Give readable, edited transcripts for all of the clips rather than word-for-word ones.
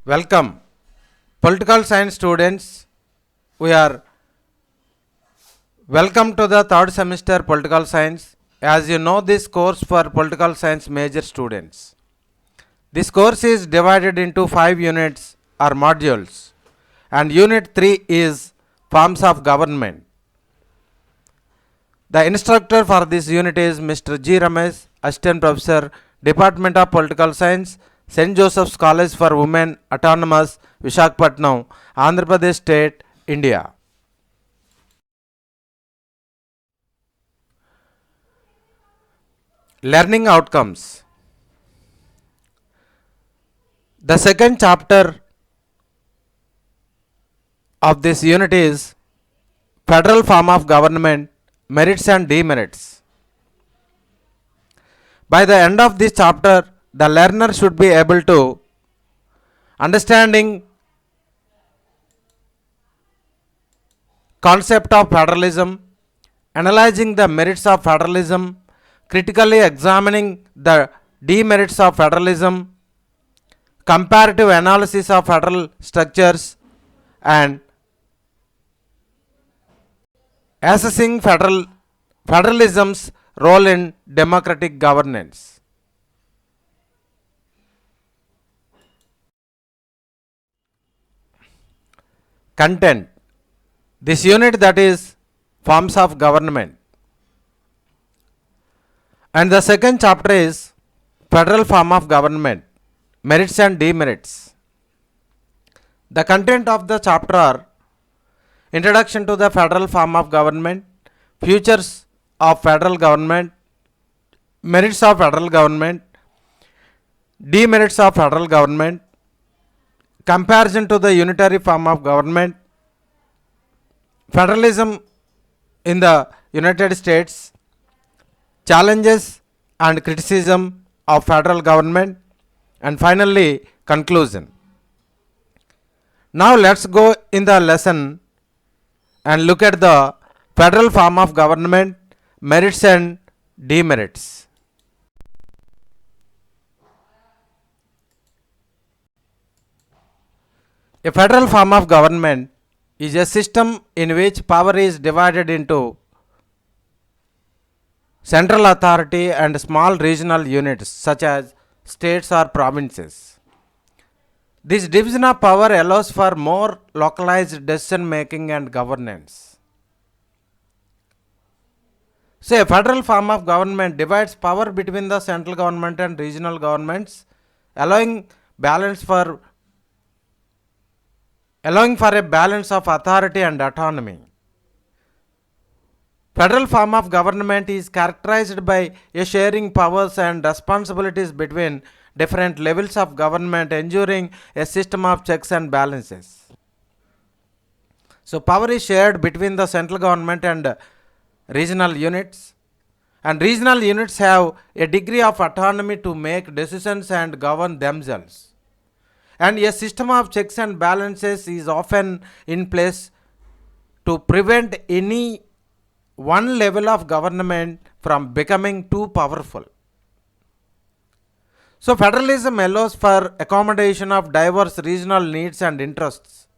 Welcome, political science students. We are welcome to the third semester political science. As you know, this course for political science major students. This course is divided into 5 units or modules, and unit 3 is forms of government. The instructor for this unit is Mr. G. Ramesh, Assistant Professor, Department of Political Science, St. Joseph's College for Women, Autonomous, Visakhapatnam, Andhra Pradesh State, India. Learning outcomes. The second chapter of this unit is federal form of government, merits and demerits. By the end of this chapter, the learner should be able to understanding concept of federalism, analyzing the merits of federalism, critically examining the demerits of federalism, comparative analysis of federal structures, and assessing federalism's role in democratic governance. Content. This unit, that is forms of government, and the second chapter is federal form of government, merits and demerits. The content of the chapter are introduction to the federal form of government, features of federal government, merits of federal government, demerits of federal government, comparison to the unitary form of government, federalism in the United States, challenges and criticism of federal government, and finally conclusion. Now let's go in the lesson and look at the federal form of government, merits and demerits. A federal form of government is a system in which power is divided into central authority and small regional units such as states or provinces. This division of power allows for more localized decision making and governance. So, a federal form of government divides power between the central government and regional governments, allowing for a balance of authority and autonomy. Federal form of government is characterized by a sharing powers and responsibilities between different levels of government, ensuring a system of checks and balances. So power is shared between the central government and regional units, and regional units have a degree of autonomy to make decisions and govern themselves. And a system of checks and balances is often in place to prevent any one level of government from becoming too powerful. So federalism allows for accommodation of diverse regional needs and interests.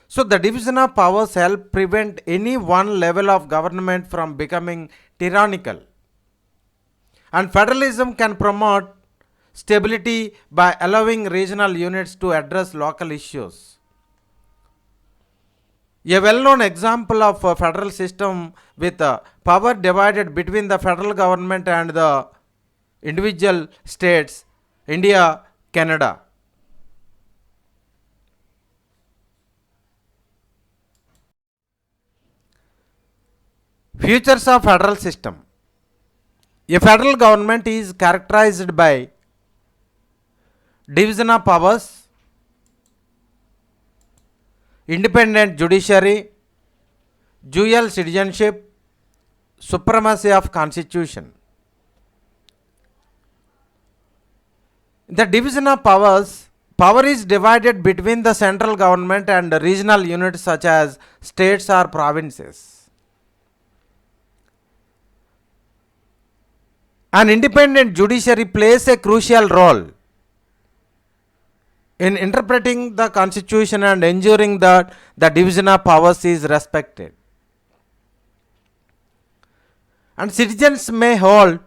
So the division of powers help prevent any one level of government from becoming tyrannical. And federalism can promote stability by allowing regional units to address local issues. A well-known example of a federal system with power divided between the federal government and the individual states, India, Canada. Features of federal system. A federal government is characterized by division of powers, independent judiciary, dual citizenship, supremacy of constitution. The division of powers, power is divided between the central government and regional units such as states or provinces. An independent judiciary plays a crucial role in interpreting the constitution and ensuring that the division of powers is respected. And citizens may hold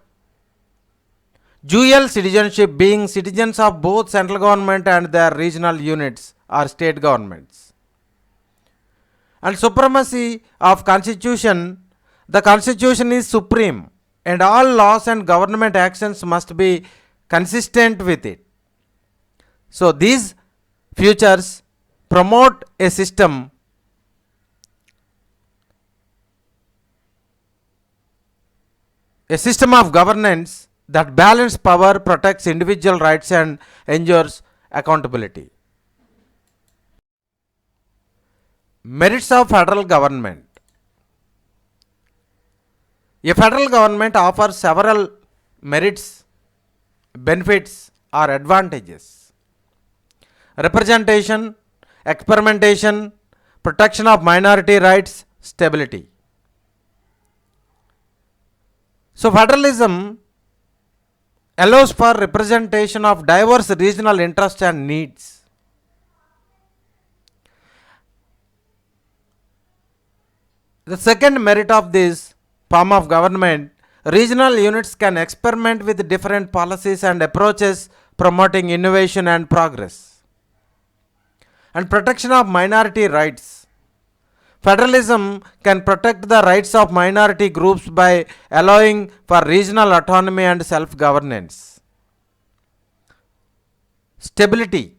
dual citizenship, being citizens of both central government and their regional units or state governments. And supremacy of constitution, the constitution is supreme and all laws and government actions must be consistent with it. So these features promote a system of governance that balances power, protects individual rights and ensures accountability. Merits of federal government. A federal government offers several merits, benefits or advantages. Representation, experimentation, protection of minority rights, stability. So federalism allows for representation of diverse regional interests and needs. The second merit of this form of government, regional units can experiment with different policies and approaches, promoting innovation and progress. And protection of minority rights. Federalism can protect the rights of minority groups by allowing for regional autonomy and self-governance. Stability.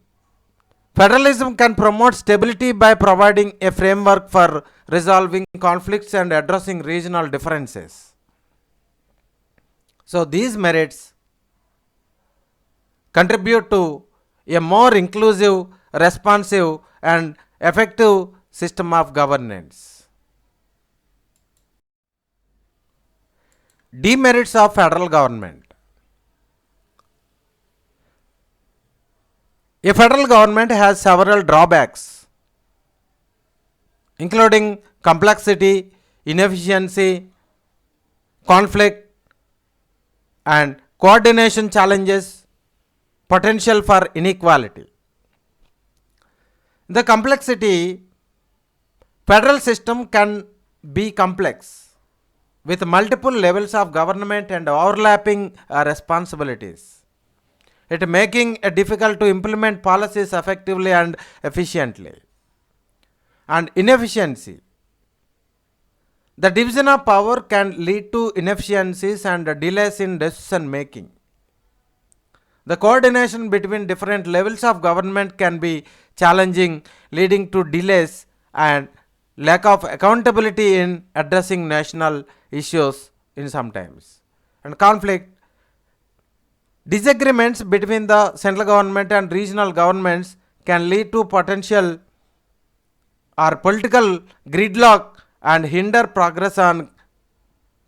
Federalism can promote stability by providing a framework for resolving conflicts and addressing regional differences. So these merits contribute to a more inclusive, responsive and effective system of governance. Demerits of federal government. A federal government has several drawbacks, including complexity, inefficiency, conflict, and coordination challenges, potential for inequality. The complexity, federal system can be complex with multiple levels of government and overlapping responsibilities. It making it difficult to implement policies effectively and efficiently. And inefficiency. The division of power can lead to inefficiencies and delays in decision making. The coordination between different levels of government can be challenging, leading to delays and lack of accountability in addressing national issues in sometimes. And conflict. Disagreements between the central government and regional governments can lead to potential or political gridlock and hinder progress on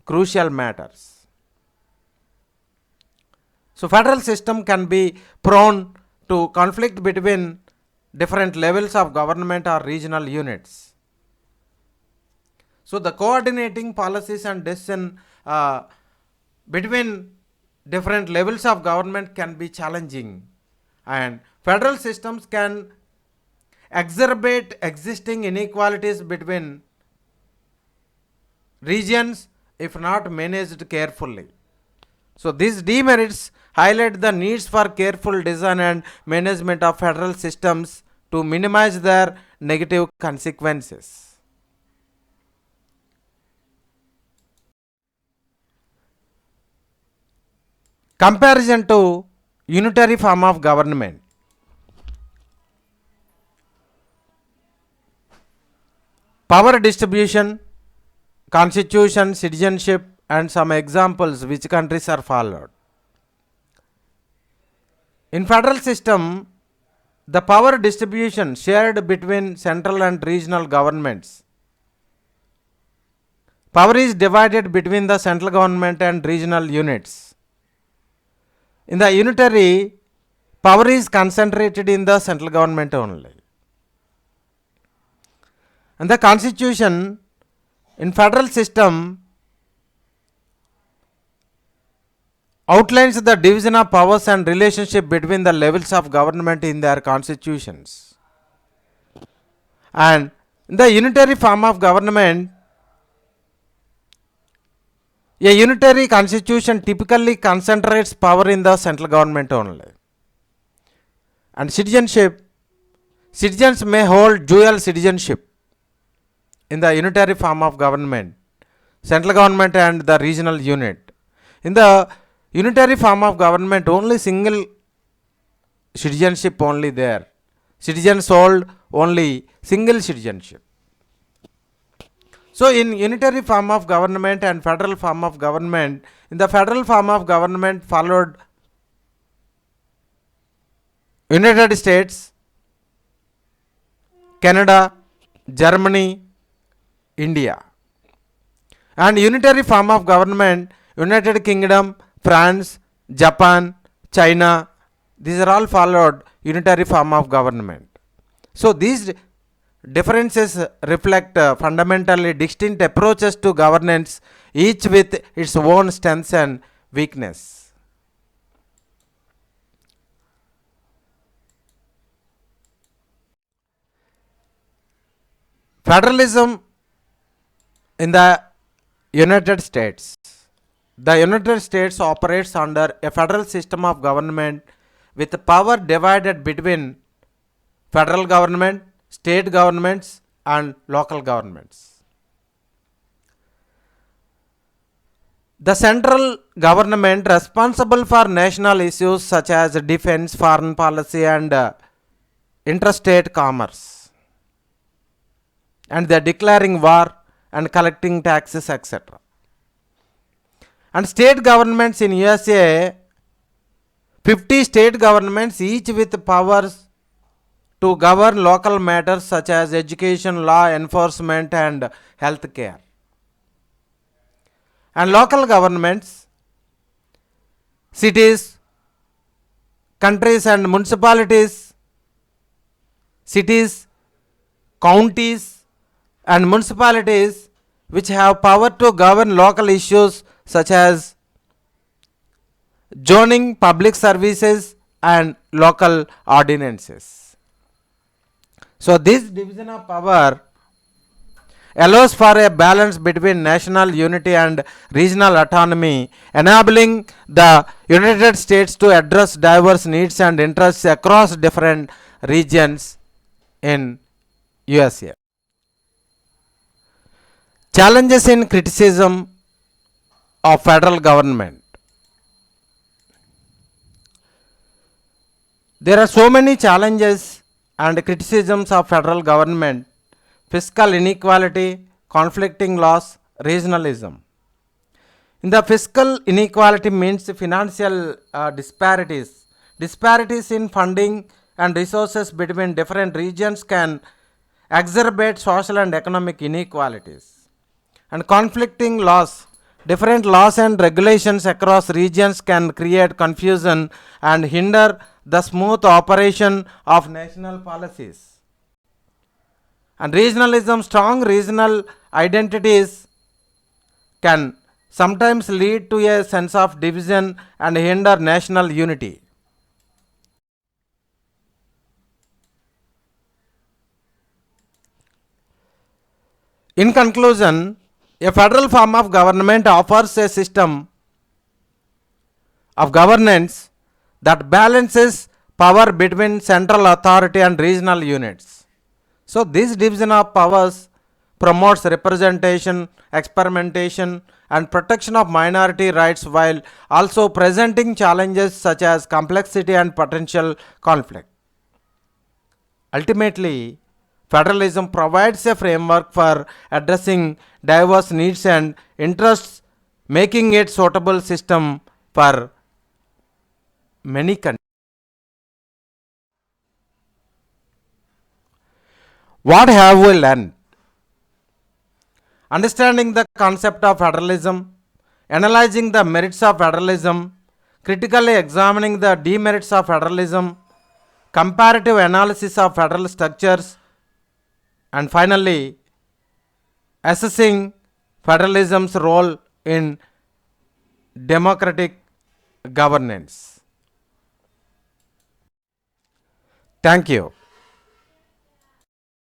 crucial matters. So federal system can be prone to conflict between different levels of government or regional units. So the coordinating policies and decision between different levels of government can be challenging, and federal systems can exacerbate existing inequalities between regions if not managed carefully. So these demerits highlight the needs for careful design and management of federal systems to minimize their negative consequences. Comparison to unitary form of government. Power distribution, constitution, citizenship, and some examples which countries are followed. In federal system, the power distribution shared between central and regional governments. Power is divided between the central government and regional units. In the unitary, power is concentrated in the central government only. And the constitution in federal system outlines the division of powers and relationship between the levels of government in their constitutions. And the unitary form of government, a unitary constitution typically concentrates power in the central government only. And citizenship, citizens may hold dual citizenship in the unitary form of government, central government and the regional unit. In the unitary form of government, only single citizenship only there. Citizens hold only single citizenship. So in unitary form of government and federal form of government, in the federal form of government followed United States, Canada, Germany, India. And unitary form of government, United Kingdom, France, Japan, China, these are all followed unitary form of government. So these differences reflect fundamentally distinct approaches to governance, each with its own strengths and weakness. Federalism in the United States. The United States operates under a federal system of government with power divided between federal government, state governments, and local governments. The central government responsible for national issues such as defense, foreign policy, and interstate commerce, and they are declaring war and collecting taxes, etc. And state governments in USA, 50 state governments, each with powers to govern local matters such as education, law enforcement, and health care. And local governments, cities, countries and municipalities, cities, counties and municipalities which have power to govern local issues such as zoning, public services and local ordinances. So this division of power allows for a balance between national unity and regional autonomy, enabling the United States to address diverse needs and interests across different regions in USA. Challenges in criticism of federal government. There are so many challenges and criticisms of federal government: fiscal inequality, conflicting laws, regionalism. In the fiscal inequality means financial disparities. Disparities in funding and resources between different regions can exacerbate social and economic inequalities. And conflicting laws. Different laws and regulations across regions can create confusion and hinder the smooth operation of national policies. And regionalism, strong regional identities can sometimes lead to a sense of division and hinder national unity. In conclusion, a federal form of government offers a system of governance that balances power between central authority and regional units. So this division of powers promotes representation, experimentation, and protection of minority rights while also presenting challenges such as complexity and potential conflict. Ultimately, federalism provides a framework for addressing diverse needs and interests, making it suitable system for many countries. What have we learned? Understanding the concept of federalism, analyzing the merits of federalism, critically examining the demerits of federalism, comparative analysis of federal structures, and finally, assessing federalism's role in democratic governance. Thank you.